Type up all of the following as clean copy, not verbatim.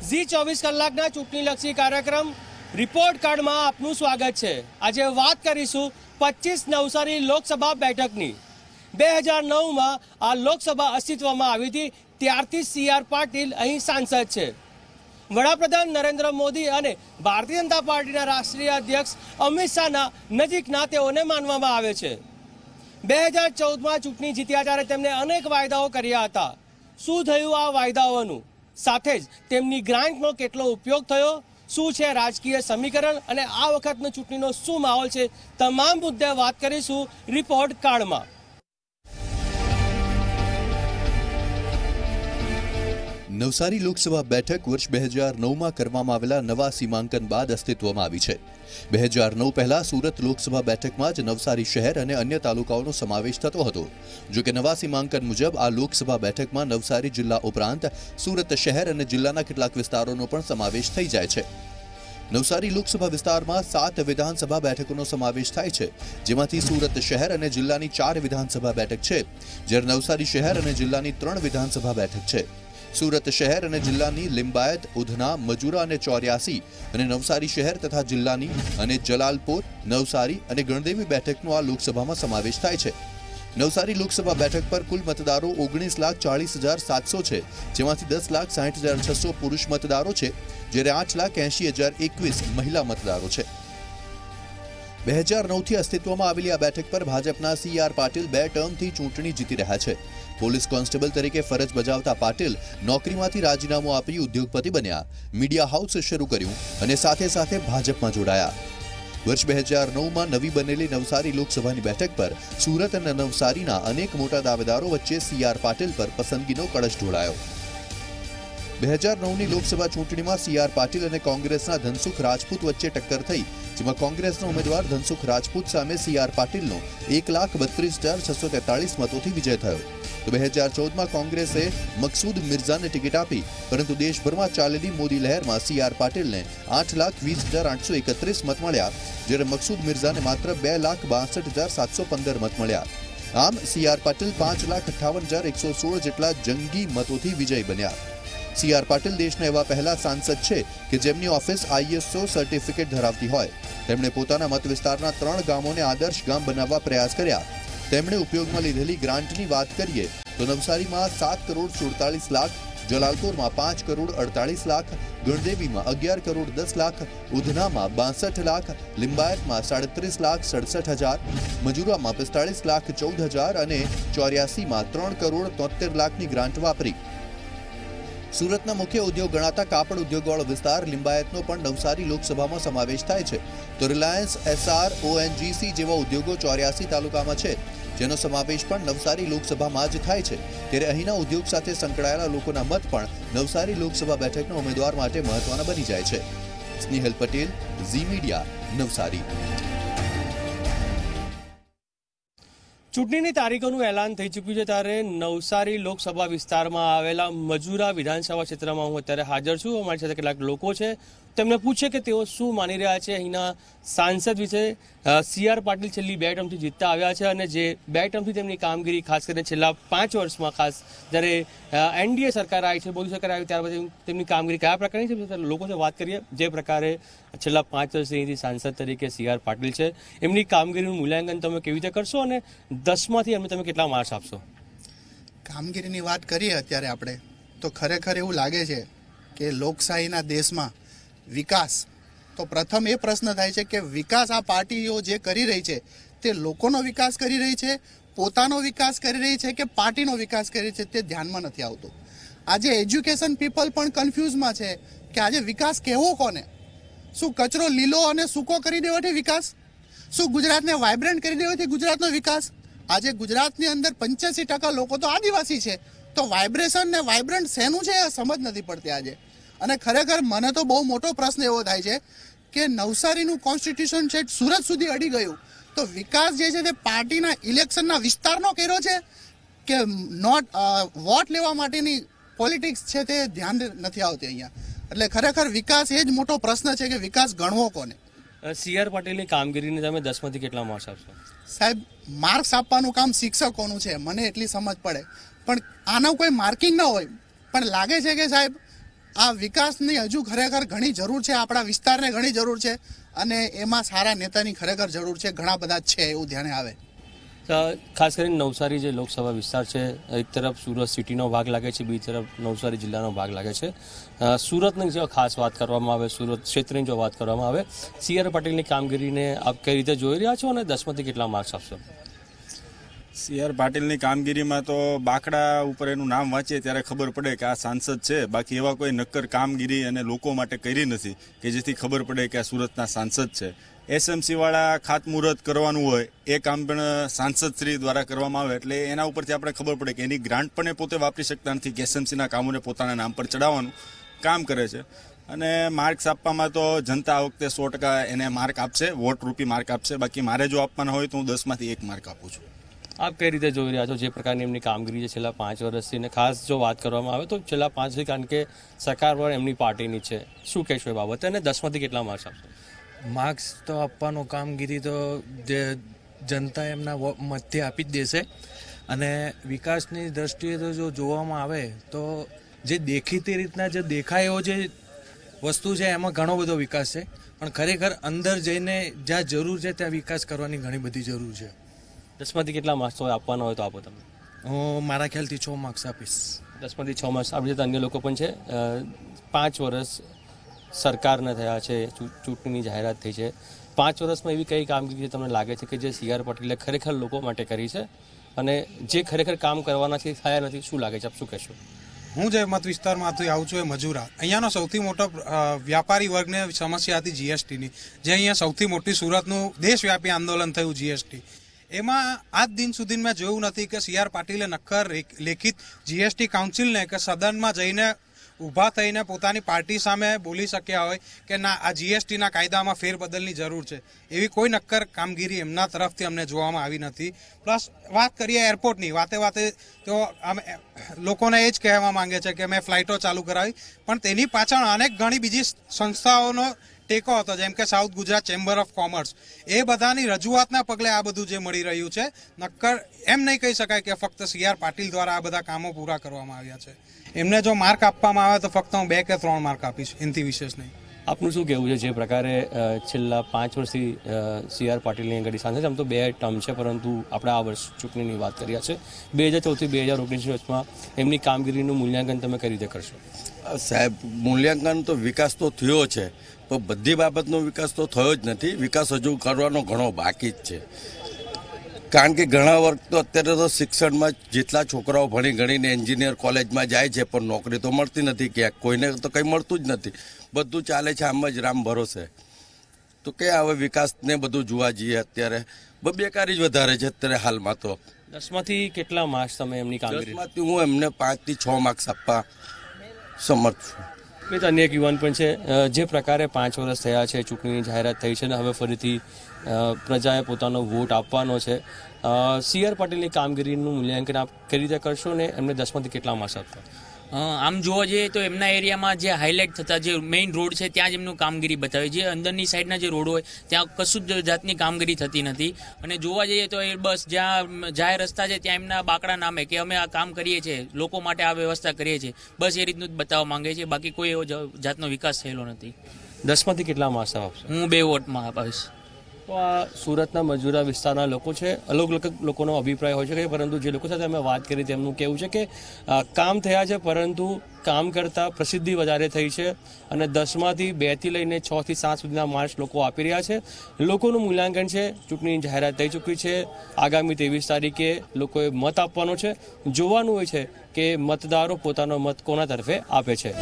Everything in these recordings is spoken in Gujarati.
ઝી 24 કલાકના ચૂંટણીલક્ષી કાર્યક્રમ રિપોર્ટ કાર્ડમાં આપનું સ્વાગત છે। આજે વાત કરીશું 25 નવસારી લોકસભા બેઠકની। 2009માં આ લોકસભા અસ્તિત્વમાં આવી હતી, ત્યારથી સી.આર. પાટીલ અહીં સાંસદ છે। વડાપ્રધાન નરેન્દ્ર મોદી અને ભારતીય જનતા પાર્ટીના રાષ્ટ્રીય અધ્યક્ષ અમિત શાહના નજીકના તેઓને માનવામાં આવે છે। 2014માં ચૂંટણી જીત્યા ત્યારે તેમણે અનેક વાયદાઓ કર્યા હતા। શું થયું આ વાયદાઓનું? સાથે જ તેમની ગ્રાન્ટનો કેટલો ઉપયોગ થયો, શું છે રાજકીય સમીકરણ અને આ વખતનો ચૂંટણીનો શું માહોલ છે, તમામ મુદ્દે વાત કરીશું રિપોર્ટ કાર્ડમાં। નવસારી લોકસભા બેઠક વર્ષ 2009માં કરવામાં આવેલા નવા સીમાંકન બાદ અસ્તિત્વમાં આવી છે। 2009 પહેલા સુરત લોકસભા બેઠકમાં જ નવસારી શહેર અને અન્ય તાલુકાઓનો સમાવેશ થતો હતો। જો કે નવા સીમાંકન મુજબ આ લોકસભા બેઠકમાં નવસારી જિલ્લા ઉપરાંત સુરત શહેર અને જિલ્લાના કેટલાક વિસ્તારોનો પણ સમાવેશ થઈ જાય છે। નવસારી લોકસભા વિસ્તારમાં 7 વિધાનસભા બેઠકોનો સમાવેશ થાય છે, જેમાંથી સુરત શહેર અને જિલ્લાની 4 વિધાનસભા બેઠક છે, જ્યારે નવસારી શહેર અને જિલ્લાની 3 વિધાનસભા બેઠક છે। સુરત શહેર અને જિલ્લાની લિંબાયત, ઉધના, મજુરા અને 84 અને નવસારી શહેર તથા જિલ્લાની અને જલાલપોર, નવસારી અને ગણદેવી બેઠકનો આ લોકસભામાં સમાવેશ થાય છે। નવસારી લોકસભા બેઠક પર કુલ મતદારો 19,40,700 છે, જેમાંથી 10,60,600 પુરુષ મતદારો છે, જ્યારે 8,80,021 મહિલા મતદારો છે। 2009થી અસ્તિત્વમાં આવેલી આ બેઠક પર ભાજપના સી.આર. પાટીલ 2 ટર્મથી ચૂંટણી જીતી રહ્યા છે। પોલીસ કોન્સ્ટેબલ તરીકે ફરજ બજાવતા પાટીલ નોકરીમાંથી રાજીનામું આપી ઉદ્યોગપતિ બન્યા, મીડિયા હાઉસ શરૂ કર્યું અને સાથે સાથે ભાજપમાં જોડાયા। વર્ષ 2009માં નવી બનેલી નવસારી લોકસભાની બેઠક પર સુરત અને નવસારીના અનેક મોટા દાવેદારો વચ્ચે સી.આર. પાટીલ પર પસંદગીનો કળશ ઢોળાયો। 2009ની લોકસભા ચૂંટણીમાં સી.આર. પાટીલ અને કોંગ્રેસના ધનસુખ રાજપૂત વચ્ચે ટક્કર થઈ, જેમાં કોંગ્રેસના ઉમેદવાર ધનસુખ રાજપૂત સામે સી.આર. પાટીલનો 1,32,643 મતોથી વિજય થયો। તો 2014માં કોંગ્રેસે મકસૂદ મિર્ઝાને ટિકિટ આપી, પરંતુ દેશભરમાં ચાલેલી મોદી લહેરમાં સી.આર. પાટીલને 8,20,831 મત મળ્યા, જ્યારે મકસૂદ મિર્ઝાને માત્ર 2,62,715 મત મળ્યા। આમ સી.આર. પાટીલ 5,58,116 જેટલા જંગી મતોથી વિજય બન્યા। સી.આર. પાટીલ દેશના એવા પહેલા સાંસદ છે કે જેમની ઓફિસ ISO સર્ટિફિકેટ ધરાવતી હોય। તેમણે પોતાના મત વિસ્તારના 3 ગામોને આદર્શ ગામ બનાવવા પ્રયાસ કર્યા। તેમણે ઉપયોગમાં લીધેલી ગ્રાન્ટની વાત કરીએ તો નવસારીમાં 7,47,00,000, જલાલપોરમાં 5,48,00,000, ગણદેવીમાં 11,10,00,000, ઉધનામાં 62,00,000, લિંબાયતમાં 37,67,000, મજુરામાં 45,14,000 અને 84માં 3,73,00,000ની ગ્રાન્ટ વાપરી। સુરતના મુખ્ય ઉદ્યોગ ગણાતા કાપડ ઉદ્યોગવાળો વિસ્તાર લિંબાયતનો પણ નવસારી લોકસભામાં સમાવેશ થાય છે। તો રિલાયન્સ, SR, ONGC જેવા ઉદ્યોગો 84 તાલુકામાં છે, જેનો સમાવેશ પણ નવસારી લોકસભામાં જ થાય છે। ત્યારે અહીંના ઉદ્યોગ સાથે સંકળાયેલા લોકોના મત પણ નવસારી લોકસભા બેઠકના ઉમેદવાર માટે મહત્વના બની જાય છે। સ્નેહલ પટેલ, ઝી મીડિયા, નવસારી। ચૂંટણીની તારીખોનું એલાન થઈ ચૂક્યું છે, ત્યારે નવસારી લોકસભા વિસ્તારમાં આવેલા મજુરા વિધાનસભા ક્ષેત્રમાં હું અત્યારે હાજર છું। અમારી સાથે કેટલાક લોકો છે, તેમને પૂછે કે તેઓ શું માની રહ્યા છે અહીંના સાંસદ વિશે। સી.આર. પાટીલ છેલ્લી 2 ટર્મથી જીતતા આવ્યા છે અને જે 2 ટર્મથી તેમની કામગીરી, ખાસ કરીને છેલ્લા 5 વર્ષમાં, ખાસ જ્યારે NDA સરકાર આવી છે, મોદી સરકાર આવી ત્યારબાદ તેમની કામગીરી કયા પ્રકારની છે, લોકો સાથે વાત કરીએ। જે પ્રકારે છેલ્લા 5 વર્ષથી અહીંથી સાંસદ તરીકે સી.આર. પાટીલ છે, એમની કામગીરીનું મૂલ્યાંકન તમે કેવી રીતે કરશો અને 10માંથી એમને તમે કેટલા માર્ક્સ આપશો? કામગીરીની વાત કરીએ અત્યારે આપણે તો ખરેખર એવું લાગે છે કે લોકશાહીના દેશમાં વિકાસ, તો પ્રથમ એ પ્રશ્ન થાય છે કે વિકાસ આ પાર્ટીઓ જે કરી રહી છે તે લોકોનો વિકાસ કરી રહી છે, પોતાનો વિકાસ કરી રહી છે કે પાર્ટીનો વિકાસ કરી રહી છે, તે ધ્યાનમાં નથી આવતું। આજે એજ્યુકેશન પીપલ પણ કન્ફ્યુઝમાં છે કે આજે વિકાસ કહેવો કોને? શું કચરો લીલો અને સૂકો કરી દેવાથી વિકાસ? શું ગુજરાતને વાઇબ્રન્ટ કરી દેવાથી ગુજરાતનો વિકાસ? આજે ગુજરાતની અંદર 85% લોકો તો આદિવાસી છે, તો વાઇબ્રેશન ને વાઇબ્રન્ટ શેનું છે એ સમજ નથી પડતી આજે। અને ખરેખર મને તો બહુ મોટો પ્રશ્ન એવો થાય છે કે નવસારીનું કોન્સ્ટિટ્યુશન છે સુરત સુધી અડી ગયું, તો વિકાસ જે છે તે પાર્ટીના ઇલેક્શનના વિસ્તારનો કર્યો છે કે નોટ વોટ લેવા માટેની પોલિટિક્સ છે તે ધ્યાન નથી આવતી અહીંયા। એટલે ખરેખર વિકાસ એ જ મોટો પ્રશ્ન છે કે વિકાસ ગણવો કોને? સી.આર. પાટીલની કામગીરીને તમે 10માંથી કેટલા માર્ક્સ આપશો? સાહેબ, માર્ક્સ આપવાનું કામ શિક્ષકોનું છે, મને એટલી સમજ પડે, પણ આનો કોઈ માર્કિંગ ન હોય, પણ લાગે છે કે સાહેબ આ વિકાસની હજુ ખરેખર ઘણી જરૂર છે, આપણા વિસ્તારને ઘણી જરૂર છે અને એમાં સારા નેતાની ખરેખર જરૂર છે. ઘણા બધા છે એવું ધ્યાને આવે. ખાસ કરીને નવસારી જે લોકસભા વિસ્તાર છે, એક તરફ સુરત સિટીનો ભાગ લાગે છે, બીજી તરફ નવસારી જિલ્લાનો ભાગ લાગે છે. સુરતની જો ખાસ વાત કરવામાં આવે, સુરત ક્ષેત્રની જો વાત કરવામાં આવે, સી.આર. પાટીલની કામગીરીને આપ કઈ રીતે જોઈ રહ્યા છો અને 10માંથી કેટલા માર્ક્સ આપશો? સી.આર. પાટીલની કામગીરીમાં તો બાકડા ઉપર એનું નામ વાંચીએ ત્યારે ખબર પડે કે આ સાંસદ છે, બાકી એવા કોઈ નક્કર કામગીરી અને લોકો માટે કરી નથી કે જેથી ખબર પડે કે આ સુરતના સાંસદ છે. એસએમસી વાળા ખાતમુહૂર્ત કરવાનું હોય એ કામ પણ સાંસદ શ્રી દ્વારા કરવામાં આવે એટલે એના ઉપરથી આપણે ખબર પડે કે એની ગ્રાન્ટ પણ એ પોતે વાપરી શકતા નથી કે એસએમસીના કામોને પોતાના નામ પર ચડાવવાનું કામ કરે છે. અને માર્ક્સ આપવામાં તો જનતા આ વખતે 100% એને માર્ક આપશે, વોટ રૂપી માર્ક આપશે. બાકી મારે જો આપવાના હોય તો હું 10માંથી 1 માર્ક આપું છું. આપ કઈ રીતે જોઈ રહ્યા છો જે પ્રકારની એમની કામગીરી છે છેલ્લા 5 વર્ષથી, અને ખાસ જો વાત કરવામાં આવે તો છેલ્લા 5 વર્ષથી, કારણ કે સરકાર પણ એમની પાર્ટીની છે, શું કહેશો એ બાબતે અને 10માંથી કેટલા માર્ક્સ આપશો? માર્ક્સ તો આપવાનો કામગીરી તો જે જનતા એમના મતથી આપી જ દેશે. અને વિકાસની દ્રષ્ટિએ તો જો જોવામાં આવે તો જે દેખીતી રીતના જે દેખાય એવો જે વસ્તુ છે એમાં ઘણો બધો વિકાસ છે, પણ ખરેખર અંદર જઈને જ્યાં જરૂર છે ત્યાં વિકાસ કરવાની ઘણી બધી જરૂર છે. 10માંથી કેટલા માર્ક્સ આપવાના હોય તો આપો તમે? હું મારા ખ્યાલથી 6 માર્ક્સ આપીશ. 10માંથી 6 માર્ક્સ. આપણી અન્ય લોકો પણ છે. 5 વર્ષ સરકારને થયા છે, ચૂંટણીની જાહેરાત થઈ છે. 5 વર્ષમાં એવી કઈ કામગીરી તમને લાગે છે કે જે સી.આર. પાટીલે ખરેખર લોકો માટે કરી છે અને જે ખરેખર કામ કરવાના છે થયા નથી? શું લાગે છે, આપ શું કહેશો? હું જે મત વિસ્તારમાંથી આવું છું એ મજૂરા, અહીંયાનો સૌથી મોટો વ્યાપારી વર્ગને સમસ્યા હતી જીએસટીની, જે અહીંયા સૌથી મોટી સુરતનું દેશવ્યાપી આંદોલન થયું જીએસટી. એમાં આજ દિન સુધી મેં જોયું નથી કે સી.આર. પાટીલે નક્કર લેખિત જીએસટી કાઉન્સિલને કે સદનમાં જઈને ઊભા થઈને પોતાની પાર્ટી સામે બોલી શક્યા હોય કે ના, આ જીએસટીના કાયદામાં ફેરબદલની જરૂર છે. એવી કોઈ નક્કર કામગીરી એમના તરફથી અમને જોવામાં આવી નથી. પ્લસ વાત કરીએ એરપોર્ટની, વાતે તો લોકોને એ જ કહેવા માંગે છે કે મેં ફ્લાઇટો ચાલુ કરાવી, પણ તેની પાછળ અનેક ઘણી બીજી સંસ્થાઓનો ટેકો હતો, જેમ કે south Gujarat chamber of commerce. એ બધાની રજૂઆતના પગલે આ બધું જે મળી રહ્યું છે. નક્કર એમ નહીં કહી શકાય કે ફક્ત સી.આર. પાટીલ દ્વારા આ બધા કામો પૂરા કરવામાં આવ્યા છે. એમને જો માર્ક આપવામાં આવે તો ફક્ત હું 2 કે 3 માર્ક આપીશ, એનાથી વિશેષ નહીં. આપનું શું કહેવું છે જે પ્રકારે છેલ્લા 5 વર્ષથી સી.આર. પાટીલની આગળ સાંસદ છે? આમ તો 2 ટર્મ છે, પરંતુ આપણે આ વર્ષ ચૂંટણીની વાત કર્યા છે. 2014થી 2019 વર્ષમાં એમની કામગીરીનું મૂલ્યાંકન તમે કઈ રીતે કરશો? સાહેબ, મૂલ્યાંકન તો વિકાસ તો થયો છે, પણ બધી બાબતનો વિકાસ તો થયો જ નથી. વિકાસ હજુ કરવાનો ઘણો બાકી જ છે. કારણ કે ઘણા વર્ગ તો અત્યારે તો શિક્ષણમાં જેટલા છોકરાઓ ભણી ગણીને એન્જિનિયર કોલેજમાં જાય છે, પણ નોકરી તો મળતી નથી. ક્યાંક કોઈને તો કંઈ મળતું જ નથી. બધું ચાલે છે આમ જ રામ ભરોસે. તો કે હવે વિકાસને બધું જોવા જઈએ અત્યારે બેકારી જ વધારે છે અત્યારે હાલમાં. તો 10માંથી કેટલા માર્ક્સ તમે એમની કામગીરી? 10માંથી હું એમને 5 થી 6 માર્ક્સ આપવા સમર્થ છું. મિત્ર, અન્ય એક યુવાન પણ છે. જે પ્રકારે 5 વર્ષ થયા છે, ચૂંટણીની જાહેરાત થઈ છે અને હવે ફરીથી પ્રજાએ પોતાનો વોટ આપવાનો છે. સી.આર. પાટીલની કામગીરીનું મૂલ્યાંકન આપ કઈ રીતે કરશો ને એમને 10માંથી કેટલા માર્ક્સ આપશો? આમ જોવા જઈએ તો એમના એરિયામાં જે હાઇલાઇટ થતા જે મેઇન રોડ છે ત્યાં જ એમનું કામગીરી બતાવે છે. અંદરની સાઈડના જે રોડ હોય ત્યાં કશું જ જાતની કામગીરી થતી નથી. અને જોવા જઈએ તો એ બસ જ્યાં જાહેર રસ્તા છે ત્યાં એમના બાકડા નામે કે અમે આ કામ કરીએ છીએ, લોકો માટે આ વ્યવસ્થા કરીએ છીએ, બસ એ રીતનું જ બતાવવા માંગે છે. બાકી કોઈ એવો જાતનો વિકાસ થયેલો નથી. 10માંથી કેટલા માર્ક્સ આપશો? હું 2 વોટમાં અપાવીશ. તો આ સુરતના મજૂરા વિસ્તારના લોકો છે. અલગ અલગ લોકોનો અભિપ્રાય હોય છે, પરંતુ જે લોકો સાથે અમે વાત કરી તેમનું કહેવું છે કે કામ થયા છે, પરંતુ કામ કરતાં પ્રસિદ્ધિ વધારે થઈ છે અને 10માંથી 2 થી લઈને 6 થી 7 સુધીના માર્ક્સ લોકો આપી રહ્યા છે. લોકોનું મૂલ્યાંકન છે. ચૂંટણીની જાહેરાત થઈ ચૂકી છે. આગામી 23 તારીખે લોકોએ મત આપવાનો છે. જોવાનું હોય છે કે મતદારો પોતાનો મત કોના તરફે આપે છે.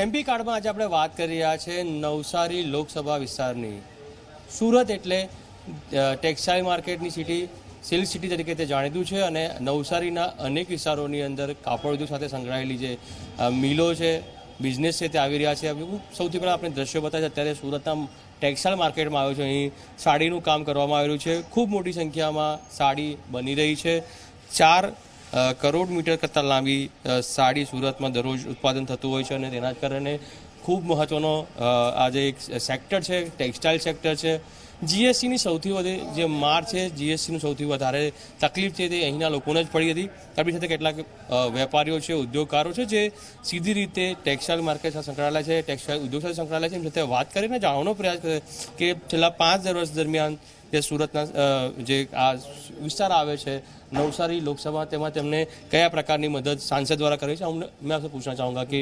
એમપી કાર્ડમાં આજે આપણે વાત કરી રહ્યા છે નવસારી લોકસભા વિસ્તારની. સુરત એટલે ટેક્સટાઇલ માર્કેટની સિટી, સિલ્ક સિટી તરીકે તે જાણીતું છે અને નવસારીના અનેક વિસ્તારોની અંદર કાપડ ઉદ્યોગ સાથે સંકળાયેલી જે મિલો છે, બિઝનેસ છે તે આવી રહ્યા છે. સૌથી પહેલાં આપણે દ્રશ્યો બતાવે છે. અત્યારે સુરતના ટેક્સટાઇલ માર્કેટમાં આવ્યો છે. અહીં સાડીનું કામ કરવામાં આવેલું છે. ખૂબ મોટી સંખ્યામાં સાડી બની રહી છે. 4 કરોડ મીટર કરતાં લાંબી સાડી સુરતમાં દરરોજ ઉત્પાદન થતું હોય છે અને તેના જ કારણે ખૂબ મહત્ત્વનો આજે એક સેક્ટર છે, ટેક્સટાઇલ સેક્ટર છે. જીએસટીની સૌથી વધુ જે માર છે, જીએસટીનું સૌથી વધારે તકલીફ છે તે અહીંના લોકોને જ પડી હતી. આપણી સાથે કેટલાક વેપારીઓ છે, ઉદ્યોગકારો છે જે સીધી રીતે ટેક્સટાઇલ માર્કેટ સાથે સંકળાયેલા છે, ટેક્સટાઇલ ઉદ્યોગ સાથે સંકળાયેલા છે. એમ સાથે વાત કરીને જાણવાનો પ્રયાસ કરે કે છેલ્લા 5 વર્ષ દરમિયાન જે સુરતના જે આ વિસ્તાર આવે છે नवसारी लोकसभा तेमा तेमने कया प्रकार की मदद सांसद द्वारा करी है. मैं आपसे पूछना चाहूँगा कि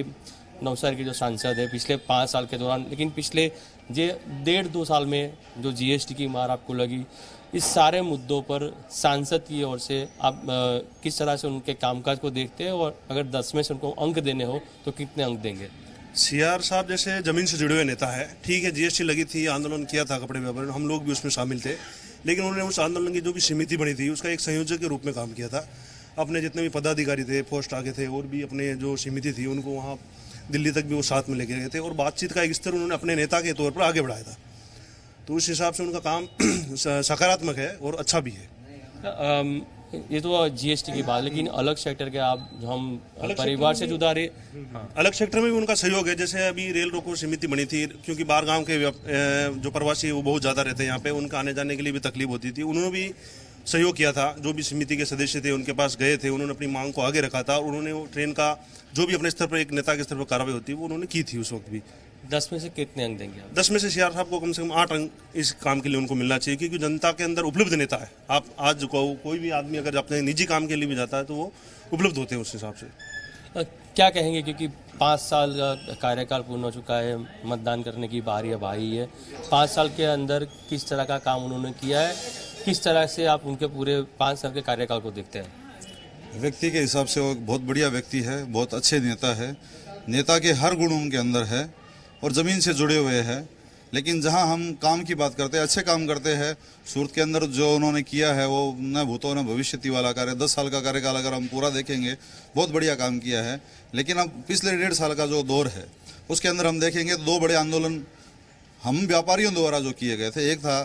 नवसारी के जो सांसद है पिछले 5 साल के दौरान, लेकिन पिछले जे 1.5-2 साल में जो जीएसटी की मार आपको लगी, इस सारे मुद्दों पर सांसद की ओर से आप किस तरह से उनके कामकाज को देखते हैं और अगर 10 में से उनको अंक देने हो तो कितने अंक देंगे? सीआर साहब जैसे जमीन से जुड़े हुए नेता है, ठीक है, जीएसटी लगी थी, आंदोलन किया था कपड़े व्यापार, हम लोग भी उसमें शामिल थे, लेकिन उन्होंने उस आंदोलन की जो भी समिति बनी थी उसका एक संयोजक के रूप में काम किया था. अपने जितने भी पदाधिकारी थे, पोस्ट आगे थे और भी अपने जो समिति थी उनको वहाँ दिल्ली तक भी वो साथ में लेके गए थे और बातचीत का एक स्तर उन्होंने अपने नेता के तौर पर आगे बढ़ाया था. तो उस हिसाब से उनका काम सकारात्मक है और अच्छा भी है. ये तो जीएसटी की बात, लेकिन अलग सेक्टर के आप जो हम परिवार से जुदा रहे, अलग सेक्टर में भी उनका सहयोग है. जैसे अभी रेल रोको समिति बनी थी, क्योंकि बाहर गांव के जो प्रवासी वो बहुत ज़्यादा रहते हैं यहाँ पे, उनका आने जाने के लिए भी तकलीफ होती थी. उन्होंने भी सहयोग किया था. जो भी समिति के सदस्य थे उनके पास गए थे, उन्होंने अपनी मांग को आगे रखा था और उन्होंने वो ट्रेन का जो भी अपने स्तर पर एक नेता के स्तर पर कार्रवाई होती है वो उन्होंने की थी उस वक्त भी. 10 में से कितने अंक देंगे आप? 10 में से सीआर साहब को कम से कम 8 अंक इस काम के लिए उनको मिलना चाहिए, क्योंकि जनता के अंदर उपलब्ध नेता है. आप आज कोई भी आदमी अगर अपने निजी काम के लिए भी जाता है तो वो उपलब्ध होते हैं उस हिसाब से. क्या कहेंगे, क्योंकि 5 साल का कार्यकाल पूर्ण हो चुका है, मतदान करने की बारी अब आई है. 5 साल के अंदर किस तरह का काम उन्होंने किया है, किस तरह से आप उनके पूरे 5 साल के कार्यकाल को देखते हैं? व्यक्ति के हिसाब से वो बहुत बढ़िया व्यक्ति है, बहुत अच्छे नेता है. नेता के हर गुण उनके अंदर है और ज़मीन से जुड़े हुए हैं. लेकिन जहां हम काम की बात करते हैं, अच्छे काम करते हैं, सूरत के अंदर जो उन्होंने किया है वो न भूतो न भविष्यति वाला कार्य. 10 साल का कार्यकाल अगर हम पूरा देखेंगे बहुत बढ़िया काम किया है. लेकिन अब पिछले 1.5 साल का जो दौर है उसके अंदर हम देखेंगे तो 2 बड़े आंदोलन हम व्यापारियों द्वारा जो किए गए थे. एक था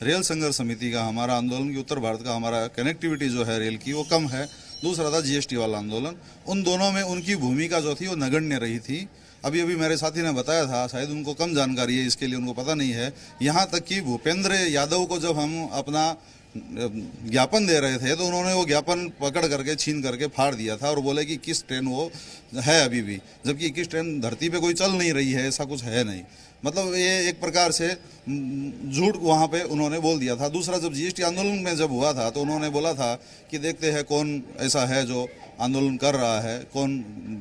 रेल संघर्ष समिति का हमारा आंदोलन कि उत्तर भारत का हमारा कनेक्टिविटी जो है रेल की वो कम है. दूसरा था जीएसटी वाला आंदोलन. उन दोनों में उनकी भूमिका जो थी वो नगण्य रही थी. अभी मेरे साथी ने बताया था, शायद उनको कम जानकारी है इसके लिए उनको पता नहीं है. यहाँ तक कि भूपेंद्र यादव को जब हम अपना ज्ञापन दे रहे थे तो उन्होंने वो ज्ञापन पकड़ करके छीन करके फाड़ दिया था और बोले कि किस ट्रेन वो है अभी भी, जबकि किस ट्रेन धरती पे कोई चल नहीं रही है, ऐसा कुछ है नहीं. मतलब ये एक प्रकार से झूठ वहाँ पे उन्होंने बोल दिया था. दूसरा, जब जीएसटी आंदोलन में जब हुआ था तो उन्होंने बोला था कि देखते हैं कौन ऐसा है जो आंदोलन कर रहा है, कौन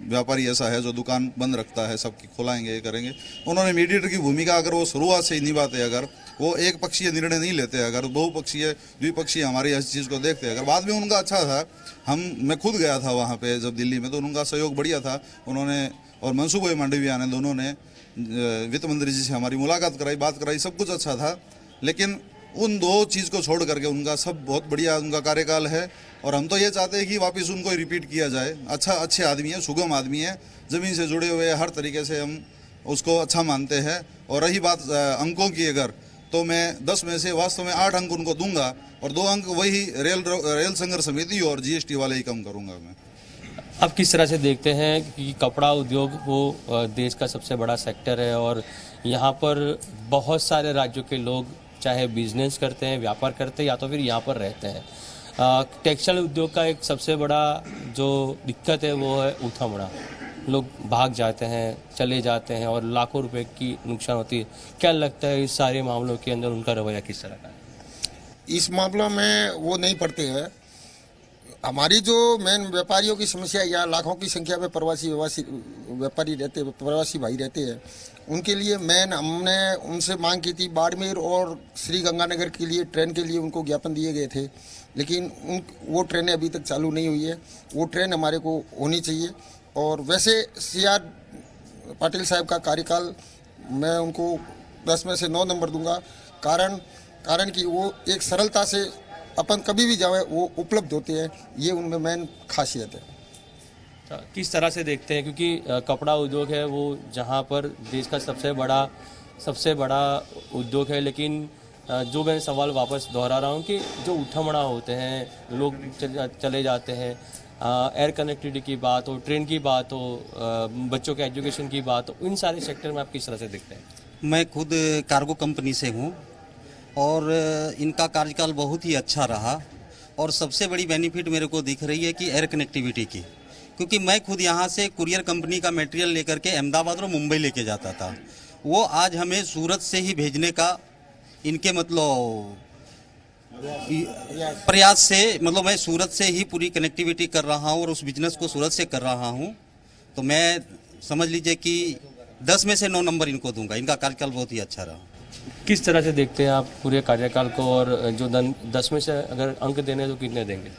व्यापारी ऐसा है जो दुकान बंद रखता है, सबकी खुलाएंगे करेंगे. उन्होंने मीडिएटर की भूमिका अगर वो शुरुआत से ही निभाते, अगर वो एक पक्षीय निर्णय नहीं लेते, अगर बहुपक्षीय द्विपक्षीय हमारी इस चीज़ को देखते, अगर बाद में उनका अच्छा था. मैं खुद गया था वहाँ पे जब दिल्ली में, तो उनका सहयोग बढ़िया था. उन्होंने और मनसुख भाई मांडविया ने दोनों ने वित्त मंत्री जी से हमारी मुलाकात कराई, बात कराई, सब कुछ अच्छा था. लेकिन उन 2 चीज़ को छोड़ करके उनका सब बहुत बढ़िया उनका कार्यकाल है और हम तो ये चाहते हैं कि वापस उनको रिपीट किया जाए. अच्छे आदमी है, सुगम आदमी है, ज़मीन से जुड़े हुए, हर तरीके से हम उसको अच्छा मानते हैं. और रही बात अंकों की, अगर तो मैं 10 में से वास्तव में 8 अंक उनको दूंगा और 2 अंक वही रेल संघर्ष समिति और जीएसटी वाले ही कम करूंगा मैं. आप किस तरह से देखते हैं कि कपड़ा उद्योग वो देश का सबसे बड़ा सेक्टर है और यहाँ पर बहुत सारे राज्यों के लोग चाहे बिजनेस करते हैं, व्यापार करते हैं या तो फिर यहाँ पर रहते हैं. टेक्सटाइल उद्योग का एक सबसे बड़ा जो दिक्कत है वो है उठामड़ा. लोग भाग जाते हैं, चले जाते हैं और लाखों रुपए की नुकसान होती है. क्या लगता है इस सारे मामलों के अंदर उनका रवैया किस तरह का है? इस मामलों में वो नहीं पड़ते हैं. हमारी जो मेन व्यापारियों की समस्या, यहाँ लाखों की संख्या में प्रवासी व्यापारी रहते, प्रवासी भाई रहते हैं, उनके लिए मेन हमने उनसे मांग की थी. बाड़मेर और श्री गंगानगर के लिए ट्रेन के लिए उनको ज्ञापन दिए गए थे, लेकिन वो ट्रेनें अभी तक चालू नहीं हुई है. वो ट्रेन हमारे को होनी चाहिए. और वैसे सीआर पाटिल साहब का कार्यकाल मैं उनको 10 में से 9 नंबर दूंगा। कारण कि वो एक सरलता से अपन कभी भी जाए वो उपलब्ध होते हैं, ये उनमें मेन खासियत है। किस तरह से देखते हैं, क्योंकि कपड़ा उद्योग है वो जहाँ पर देश का सबसे बड़ा उद्योग है, लेकिन जो मैं सवाल वापस दोहरा रहा हूँ कि जो उठमड़ा होते हैं, लोग चले जाते हैं, एयर कनेक्टिविटी की बात हो, ट्रेन की बात हो, बच्चों के एजुकेशन की बात हो, इन सारे सेक्टर में आप किस तरह से देखते हैं? मैं खुद कार्गो कंपनी से हूँ और इनका कार्यकाल बहुत ही अच्छा रहा और सबसे बड़ी बेनिफिट मेरे को दिख रही है कि एयर कनेक्टिविटी की, क्योंकि मैं खुद यहाँ से कुरियर कंपनी का मटेरियल लेकर के अहमदाबाद और मुंबई लेके जाता था, वो आज हमें सूरत से ही भेजने का इनके मतलब प्रयास से, मतलब मैं सूरत से ही पूरी कनेक्टिविटी कर रहा हूँ और उस बिजनेस को सूरत से कर रहा हूँ, तो मैं समझ लीजिए कि 10 में से 9 नंबर इनको दूंगा। इनका कार्यकाल बहुत ही अच्छा रहा। किस तरह से देखते हैं आप पूरे कार्यकाल को, और जो 10 में से अगर अंक देने तो कितने देंगे?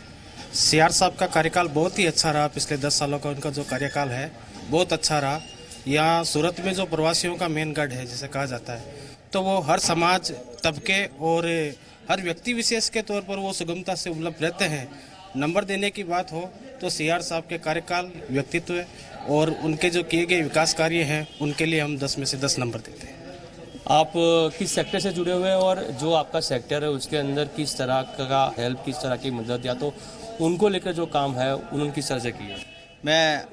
सीआर साहब का कार्यकाल बहुत ही अच्छा रहा। पिछले 10 सालों का उनका जो कार्यकाल है बहुत अच्छा रहा। यहाँ सूरत में जो प्रवासियों का मेन गढ़ है जैसे कहा जाता है, तो वो हर समाज, तबके और हर व्यक्ति विशेष के तौर पर वो सुगमता से उपलब्ध रहते हैं। नंबर देने की बात हो तो सीआर साहब के कार्यकाल, व्यक्तित्व और उनके जो किए गए विकास कार्य हैं उनके लिए हम 10 में से 10 नंबर देते हैं। आप किस सेक्टर से जुड़े हुए हैं और जो आपका सेक्टर है उसके अंदर किस तरह का हेल्प, किस तरह की मदद या तो उनको लेकर जो काम है उन्होंने किस तरह से किया? मैं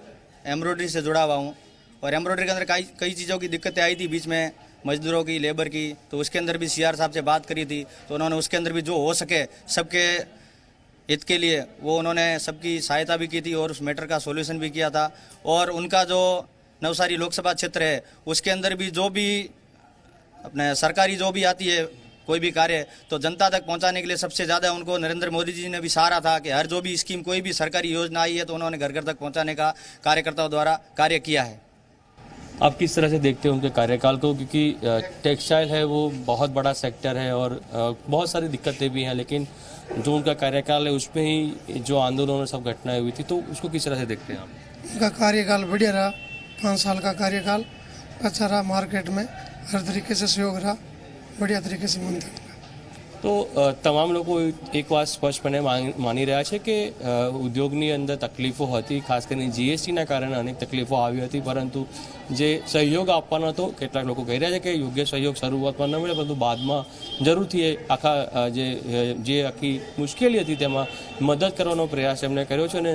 एम्ब्रॉयडरी से जुड़ा हुआ हूँ और एम्ब्रॉयडरी के अंदर कई चीज़ों की दिक्कतें आई थी बीच में, मजदूरों की, लेबर की, तो उसके अंदर भी सीआर साहब से बात करी थी, तो उन्होंने उसके अंदर भी जो हो सके सबके हित के लिए वो उन्होंने सबकी सहायता भी की थी और उस मैटर का सॉल्यूशन भी किया था। और उनका जो नवसारी लोकसभा क्षेत्र है उसके अंदर भी जो भी अपने सरकारी जो भी आती है कोई भी कार्य, तो जनता तक पहुंचाने के लिए सबसे ज़्यादा उनको नरेंद्र मोदी जी ने भी सहारा था कि हर जो भी स्कीम, कोई भी सरकारी योजना आई है तो उन्होंने घर घर तक पहुंचाने का कार्यकर्ताओं द्वारा कार्य किया है। आप किस तरह से देखते हैं उनके कार्यकाल को, क्योंकि टेक्सटाइल है वो बहुत बड़ा सेक्टर है और बहुत सारी दिक्कतें भी हैं, लेकिन जो उनका कार्यकाल है उसमें ही जो आंदोलन और सब घटनाएं हुई थी, तो उसको किस तरह से देखते हैं आप? उनका कार्यकाल बढ़िया रहा, 5 साल का कार्यकाल अच्छा रहा, मार्केट में हर तरीके से सहयोग रहा, बढ़िया तरीके से मंथन। તો તમામ લોકો એક વાત સ્પષ્ટપણે માની રહ્યા છે કે ઉદ્યોગની અંદર તકલીફો હતી, ખાસ કરીને જીએસટીના કારણે અનેક તકલીફો આવી હતી, પરંતુ જે સહયોગ આપવાનો હતો, કેટલાક લોકો કહી રહ્યા છે કે યોગ્ય સહયોગ શરૂઆતમાં ન મળે, પરંતુ બાદમાં જરૂરથી આખા જે આખી મુશ્કેલી હતી તેમાં મદદ કરવાનો પ્રયાસ એમણે કર્યો છે અને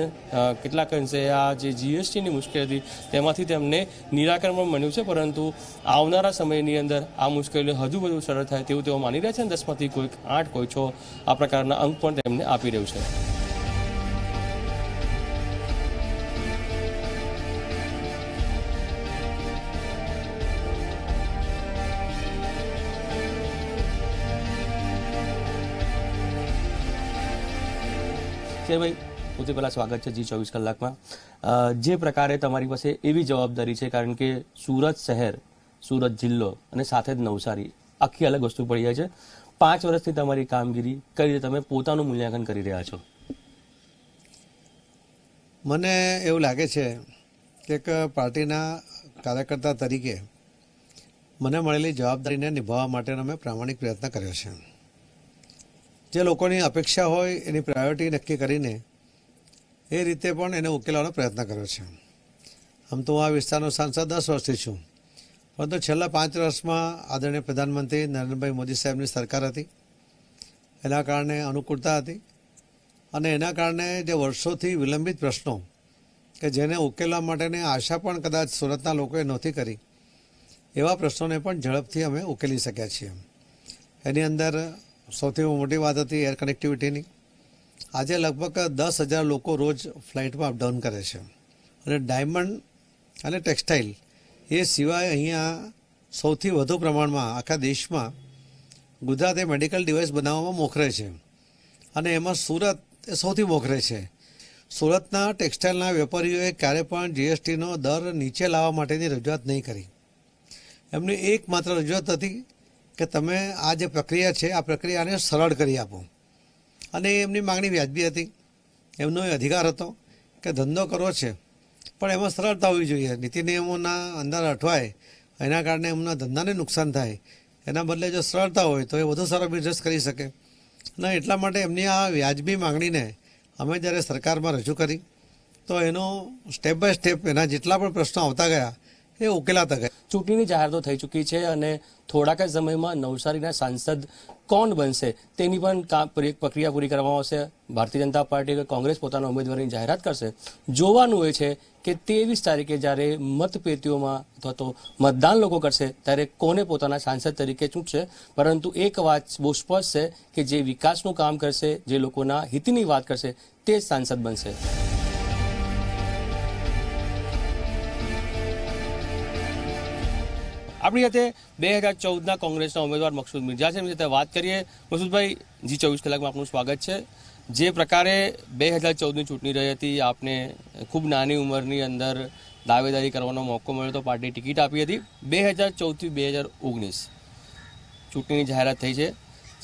કેટલાક અંશે આ જે જીએસટીની મુશ્કેલી હતી તેમાંથી તેમને નિરાકરણ મળ્યું છે, પરંતુ આવનારા સમયની અંદર આ મુશ્કેલીઓ હજુ વધુ સરળ થાય તેવું તેઓ માની રહ્યા છે અને 10માંથી કોઈક 8, કોઈ 6 આ પ્રકારના અંક પણ તેમને આપી રહ્યું છે। ભાઈ સૌથી પહેલાં સ્વાગત છે G24 કલાકમાં। જે પ્રકારે તમારી પાસે એવી જવાબદારી છે, કારણ કે સુરત શહેર, સુરત જિલ્લો અને સાથે જ નવસારી આખી અલગ વસ્તુ પડી જાય છે। 5 વર્ષથી તમારી કામગીરી કઈ રીતે તમે પોતાનું મૂલ્યાંકન કરી રહ્યા છો? મને એવું લાગે છે કે એક પાર્ટીના કાર્યકર્તા તરીકે મને મળેલી જવાબદારીને નિભાવવા માટેનો મેં પ્રામાણિક પ્રયત્ન કર્યો છે। જે લોકોની અપેક્ષા હોય એની પ્રાયોરિટી નક્કી કરીને એ રીતે પણ એને ઉકેલવાનો પ્રયત્ન કર્યો છે। આમ તો હું આ વિસ્તારનો સાંસદ 10 વર્ષથી છું, પરંતુ છેલ્લા 5 વર્ષમાં આદરણીય પ્રધાનમંત્રી નરેન્દ્રભાઈ મોદી સાહેબની સરકાર હતી, એના કારણે અનુકૂળતા હતી અને એના કારણે જે વર્ષોથી વિલંબિત પ્રશ્નો કે જેને ઉકેલવા માટેની આશા પણ કદાચ સુરતના લોકોએ નહોતી કરી, એવા પ્રશ્નોને પણ ઝડપથી અમે ઉકેલી શક્યા છીએ। એની અંદર સૌથી મોટી વાત હતી એર કનેક્ટિવિટીની। આજે લગભગ 10,000 લોકો રોજ ફ્લાઇટમાં અપડાઉન કરે છે અને ડાયમંડ અને ટેક્સટાઇલ એ સિવાય અહીંયા સૌથી વધુ પ્રમાણમાં આખા દેશમાં ગુજરાત એ મેડિકલ ડિવાઇસ બનાવવામાં મોખરે છે અને એમાં સુરત એ સૌથી મોખરે છે। સુરતના ટેક્સટાઇલના વેપારીઓએ ક્યારે પણ જીએસટીનો દર નીચે લાવવા માટેની રજૂઆત નહીં કરી। એમની એકમાત્ર રજૂઆત હતી કે તમે આ જે પ્રક્રિયા છે આ પ્રક્રિયાને સરળ કરી આપો અને એમની માગણી વ્યાજબી હતી। એમનો એ અધિકાર હતો કે ધંધો કરવો છે પણ એમાં સરળતા હોવી જોઈએ. નીતિ નિયમોના અંદર અટવાય એના કારણે એમના ધંધાને નુકસાન થાય, એના બદલે જો સરળતા હોય તો એ વધુ સારો બિઝનેસ કરી શકે. અને એટલા માટે એમની આ વ્યાજબી માંગણીને અમે જ્યારે સરકારમાં રજૂ કરી તો એનો સ્ટેપ બાય સ્ટેપ એના જેટલા પણ પ્રશ્નો આવતા ગયા એ ઉકેલાતા ગયા. ચૂંટણીની જાહેરાતો થઈ ચૂકી છે અને થોડાક જ સમયમાં નવસારીના સાંસદ કોણ બનશે તેની પણ પ્રક્રિયા પૂરી કરવામાં આવશે. ભારતીય જનતા પાર્ટી કે કોંગ્રેસ પોતાના ઉમેદવારની જાહેરાત કરશે. જોવાનું એ છે કે 23 તારીખે જ્યારે મતપેટીઓમાં અથવા તો મતદાન લોકો કરશે ત્યારે કોને પોતાના સાંસદ તરીકે ચૂંટશે. પરંતુ એક વાત બહુ સ્પષ્ટ છે કે જે વિકાસનું કામ કરશે, જે લોકોના હિતની વાત કરશે તે જ સાંસદ બનશે. આપણી સાથે 2014ના કોંગ્રેસના ઉમેદવાર મકસૂદ મિર્ઝા છે. એમની સાથે વાત કરીએ. મકસૂદભાઈ, જી 24 કલાકમાં આપનું સ્વાગત છે. જે પ્રકારે 2014ની ચૂંટણી રહી હતી, આપને ખૂબ નાની ઉંમરની અંદર દાવેદારી કરવાનો મોકો મળ્યો તો પાર્ટી ટિકિટ આપી હતી. 2014થી 2019 ચૂંટણીની જાહેરાત થઈ છે.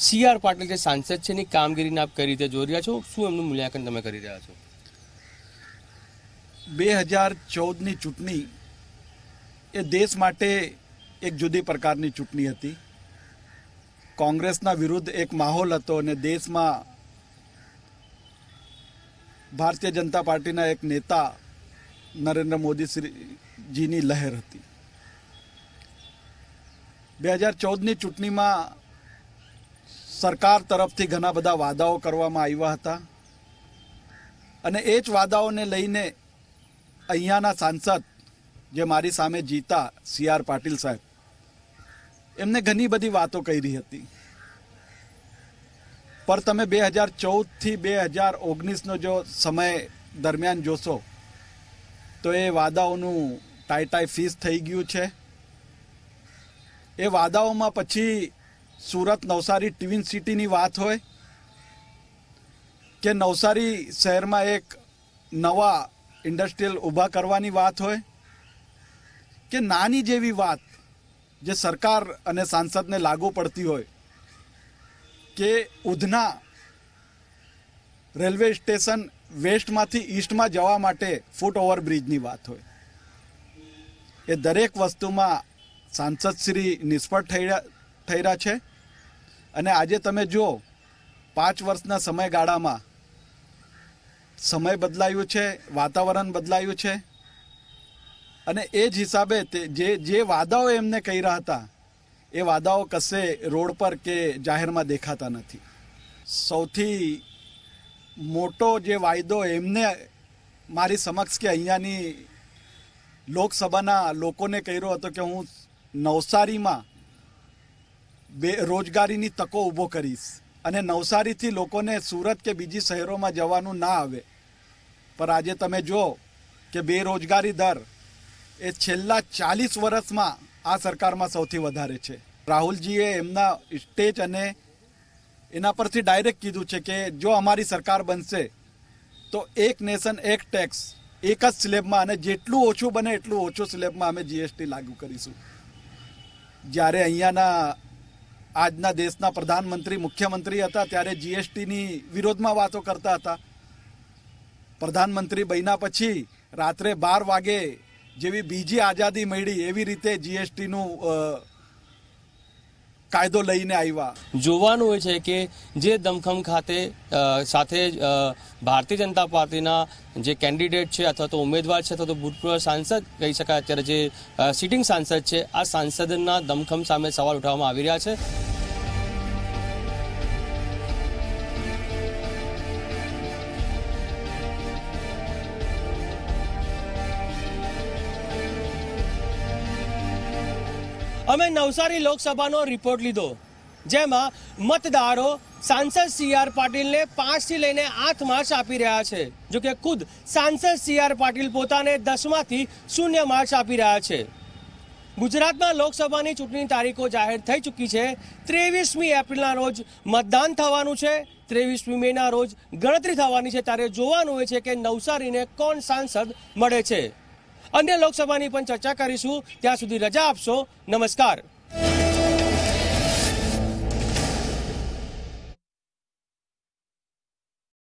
CR પાટીલ જે સાંસદ છે એની કામગીરીને આપ કઈ રીતે જોઈ રહ્યા છો? શું એમનું મૂલ્યાંકન તમે કરી રહ્યા છો? 2014ની ચૂંટણી એ દેશ માટે એક જુદી પ્રકારની ચૂંટણી હતી. કોંગ્રેસના વિરુદ્ધ એક માહોલ હતો અને દેશમાં ભારતીય જનતા પાર્ટીના એક નેતા નરેન્દ્ર મોદીજીની લહેર હતી. 2014ની ચૂંટણીમાં સરકાર તરફથી ઘણા બધા વાદાઓ કરવામાં આવ્યા હતા અને એ જ વાદાઓને લઈને અહીંયાના સાંસદ જે મારી સામે જીતા CR પાટીલ સાહેબ, એમને ઘણી બધી વાતો કરી હતી. પર તમે 2014થી 2019નો જો સમય દરમિયાન જોશો તો એ વાદાઓનું ટાઈ ફીસ થઈ ગયું છે. એ વાદાઓમાં પછી સુરત નવસારી ટ્વિન સિટીની વાત હોય કે નવસારી શહેરમાં એક નવા ઇન્ડસ્ટ્રીયલ ઊભા કરવાની વાત હોય કે નાની જેવી વાત જે સરકાર અને સાંસદને લાગુ પડતી હોય કે ઉધના રેલવે સ્ટેશન વેસ્ટમાંથી ઈસ્ટમાં જવા માટે ફૂટ ઓવરબ્રિજની વાત હોય, એ દરેક વસ્તુમાં સાંસદશ્રી નિષ્ફળ થઈ રહ્યા છે. અને આજે તમે જુઓ 5 વર્ષના સમયગાળામાં સમય બદલાયું છે, વાતાવરણ બદલાયું છે અને એ જ હિસાબે જે વાદાઓ એમને કર્યા હતા એ વાદાઓ કશે રોડ પર કે જાહેરમાં દેખાતા નથી. સૌથી મોટો જે વાયદો એમને મારી સમક્ષ કે અહીંયાની લોકસભાના લોકોને કર્યો હતો કે હું નવસારીમાં રોજગારીની તકો ઊભો કરીશ અને નવસારીથી લોકોને સુરત કે બીજી શહેરોમાં જવાનું ના આવે. પર આજે તમે જુઓ કે બેરોજગારી દર એ છેલ્લા 40 વર્ષમાં આ સરકારમાં સૌથી વધારે છે. રાહુલજીએ એમના સ્ટેજ અને એના પરથી ડાયરેક્ટ કીધું છે કે જો અમારી સરકાર બનશે તો એક નેશન એક ટેક્સ એક જ સ્લેબમાં અને જેટલું ઓછું બને એટલું ઓછું સ્લેબમાં અમે GST લાગુ કરીશું. જ્યારે અહીંયાના આજના દેશના પ્રધાનમંત્રી મુખ્યમંત્રી હતા ત્યારે GSTની વિરોધમાં વાતો કરતા હતા. પ્રધાનમંત્રી બન્યા પછી રાત્રે 12 વાગે જેવી બીજી આઝાદી મળી એવી રીતે GSTનું કાયદો લઈને આવ્યા. જોવાનું હોય છે કે જે દમખમ ખાતે સાથે ભારતીય જનતા પાર્ટીના જે કેન્ડિડેટ છે અથવા તો ઉમેદવાર છે અથવા તો ભૂતપૂર્વ સાંસદ કહી શકાય, અત્યારે જે સિટિંગ સાંસદ છે, આ સાંસદના દમખમ સામે સવાલ ઉઠાવવામાં આવી રહ્યા છે. અમે નવસારી લોકસભાનો રિપોર્ટ લીધો, જેમાં મતદારો સાંસદ CR પાટીલને 5 થી લઈને 8 માર્ક્સ આપી રહ્યા છે. જોકે ખુદ સાંસદ CR પાટીલ પોતાને 10માંથી 0 માર્ક્સ આપી રહ્યા છે. ગુજરાતમાં લોકસભાની ચૂંટણી તારીખો જાહેર થઈ ચૂકી છે. 23મી એપ્રિલના રોજ મતદાન થવાનું છે, 23મી મેના રોજ ગણતરી થવાની છે. ત્યારે જોવાનું હોય છે કે નવસારીને કોણ સાંસદ મળે છે. અન્ય લોકસભાની પણ ચર્ચા કરીશું. ત્યાં સુધી રજા આપશો. નમસ્કાર.